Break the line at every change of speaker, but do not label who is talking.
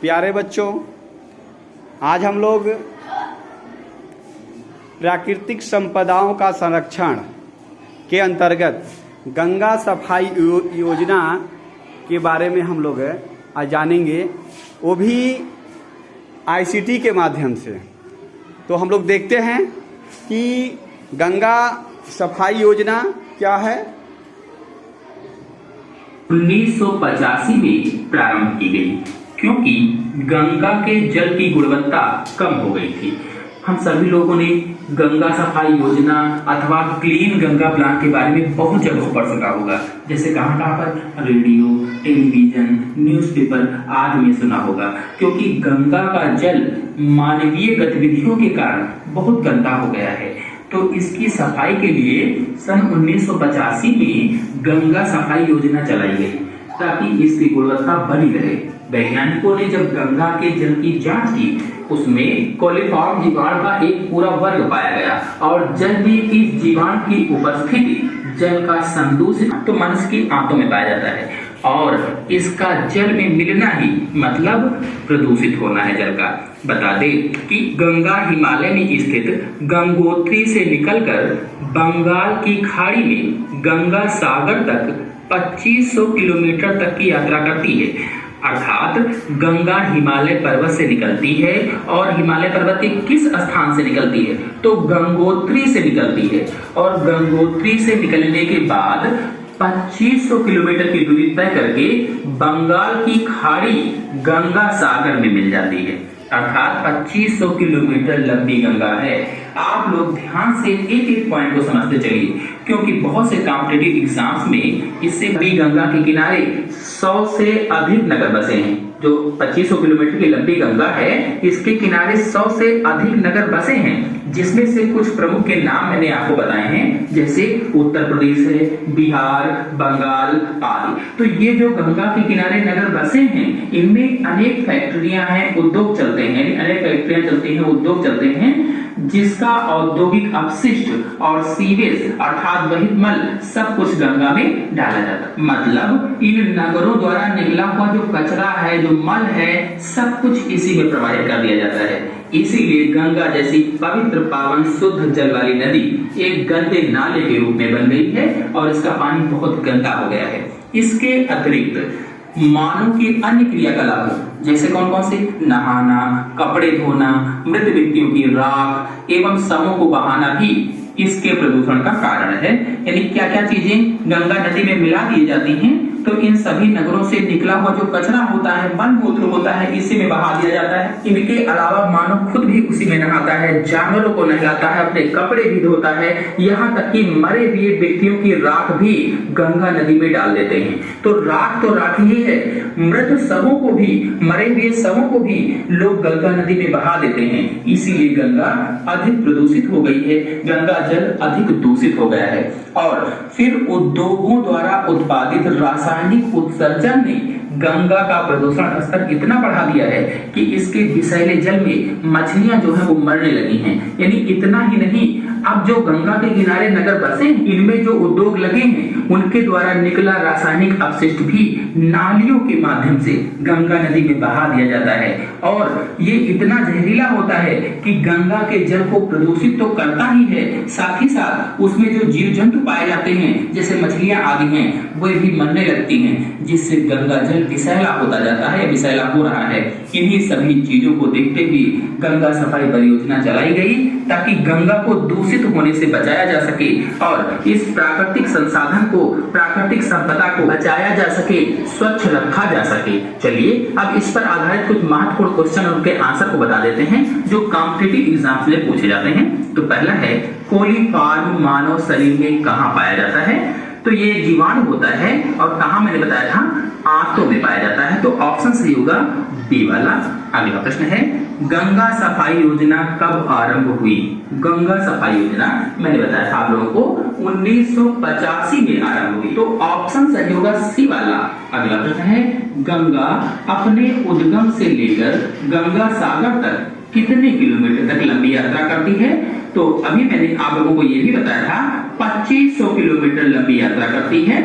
प्यारे बच्चों, आज हम लोग प्राकृतिक संपदाओं का संरक्षण के अंतर्गत गंगा सफाई योजना के बारे में हम लोग आज जानेंगे, वो भी आईसीटी के माध्यम से। तो हम लोग देखते हैं कि गंगा सफाई योजना क्या है।
1985 में प्रारंभ की गई, क्योंकि गंगा के जल की गुणवत्ता कम हो गई थी। हम सभी लोगों ने गंगा सफाई योजना अथवा क्लीन गंगा प्लान के बारे में बहुत जगहों पर सुना होगा, जैसे कहाँ पर रेडियो, टेलीविजन, न्यूज़पेपर आदि में सुना होगा। क्योंकि गंगा का जल मानवीय गतिविधियों के कारण बहुत गंदा हो गया है, तो इसकी सफाई के लिए सन 1985 में गंगा सफाई योजना चलाई गई, ताकि इसकी गुणवत्ता बनी रहे। वैज्ञानिकों ने जब गंगा के जल की जांच की, उसमें कोलिफॉर्म जीवाणु का एक पूरा वर्ग पाया गया, और जब भी इस जीवाणु की उपस्थिति जल का संदूषित तो मनुष्य की आंतों में पाया जाता है, और इसका जल में मिलना ही मतलब प्रदूषित होना है जल का। बता दें कि गंगा हिमालय में स्थित गंगोत्री से निकलकर बंगाल की खाड़ी में गंगा सागर तक 2500 किलोमीटर तक की यात्रा करती है। अर्थात गंगा हिमालय पर्वत से निकलती है, और हिमालय पर्वत के किस स्थान से निकलती है, तो गंगोत्री से निकलती है, और गंगोत्री से निकलने के बाद 2500 किलोमीटर की दूरी तय करके बंगाल की खाड़ी गंगा सागर में मिल जाती है। अर्थात 2500 किलोमीटर लंबी गंगा है। आप लोग ध्यान से एक एक पॉइंट को समझते चलिए, क्योंकि बहुत से कॉम्पिटिटिव एग्जाम्स में इससे बड़ी गंगा के किनारे 100 से अधिक नगर बसे हैं। जो 2500 किलोमीटर की लंबी गंगा है, इसके किनारे 100 से अधिक नगर बसे हैं, जिसमें से कुछ प्रमुख के नाम मैंने आपको बताए हैं, जैसे उत्तर प्रदेश है, बिहार, बंगाल आदि। तो ये जो गंगा के किनारे नगर बसे हैं, इनमें अनेक फैक्ट्रियां हैं, उद्योग चलते हैं, अनेक फैक्ट्रियां चलती हैं, उद्योग चलते हैं, जिसका औद्योगिक अपशिष्ट और सीवेज अर्थात वही मल सब कुछ गंगा में डाला जाता है। मतलब इन नगरों द्वारा निकला हुआ जो कचरा है, जो मल है, सब कुछ इसी में प्रवाहित कर दिया जाता है। इसीलिए गंगा जैसी पवित्र, पावन, शुद्ध जल वाली नदी एक गंदे नाले के रूप में बन गई है, और इसका पानी बहुत गंदा हो गया है। इसके अतिरिक्त मानव की अन्य क्रियाकलापों, जैसे कौन कौन से, नहाना, कपड़े धोना, मृत व्यक्तियों की राख एवं शवों को बहाना भी इसके प्रदूषण का कारण है। यानी क्या क्या चीजें गंगा नदी में मिला दी जाती हैं, तो इन सभी नगरों से निकला हुआ जो कचरा होता है, मल मूत्र होता है, इसी में बहा दिया जाता है। इनके अलावा मानव खुद भी उसी में नहाता है, जानवरों को नहलाता है, अपने कपड़े भी धोता है, यहाँ तक कि मरे हुए व्यक्तियों की राख भी गंगा नदी में डाल देते हैं। तो राख ही है, मृत शवों को भी, मरे हुए शवों को भी लोग गंगा नदी में बहा देते हैं। इसीलिए गंगा अधिक प्रदूषित हो गई है, गंगा जल अधिक दूषित हो गया है। और फिर उद्योगों द्वारा उत्पादित रासायनिक उत्सर्जन ने गंगा का प्रदूषण स्तर इतना बढ़ा दिया है कि इसके विषैले जल में मछलियां जो है वो मरने लगी हैं। यानी इतना ही नहीं, अब जो गंगा के किनारे नगर बसे, इनमें जो उद्योग लगे हैं, उनके द्वारा निकला रासायनिक अपशिष्ट भी नालियों के माध्यम से गंगा नदी में बहा दिया जाता है, और ये इतना जहरीला होता है कि गंगा के जल को प्रदूषित तो करता ही है, साथ ही साथ उसमें जो जीव जंतु पाए जाते हैं, जैसे मछलियां आदि हैं, वो भी मरने लगती हैं, जिससे गंगा जल विषैला होता जाता है, विषैला हो रहा है। इन्हीं सभी चीजों को देखते हुए गंगा सफाई परियोजना चलाई गई, ताकि गंगा को दूषित होने से बचाया जा सके, और इस प्राकृतिक संसाधन को, प्राकृतिक संपदा को बचाया जा सके, स्वच्छ रखा जा सके। चलिए अब इस पर आधारित कुछ महत्वपूर्ण क्वेश्चन और उनके आंसर को बता देते हैं, जो कॉम्पिटिटिव एग्जाम्स में पूछे जाते हैं। तो पहला है, कोलीफॉर्म मानव शरीर में कहाँ पाया जाता है? तो ये जीवाणु होता है, और कहाँ मैंने बताया था, आंतों में पाया जाता है। तो ऑप्शन सही होगा बी वाला। अगला प्रश्न है, गंगा सफाई योजना कब आरंभ हुई? गंगा सफाई योजना मैंने बताया था आप लोगों को 1985 में आरंभ हुई, तो ऑप्शन सही होगा सी वाला। अगला प्रश्न है, गंगा अपने उद्गम से लेकर गंगा सागर तक कितने किलोमीटर तक लंबी यात्रा करती है? तो अभी मैंने आप लोगों को ये भी बताया था 2500 किलोमीटर लंबी यात्रा करती है।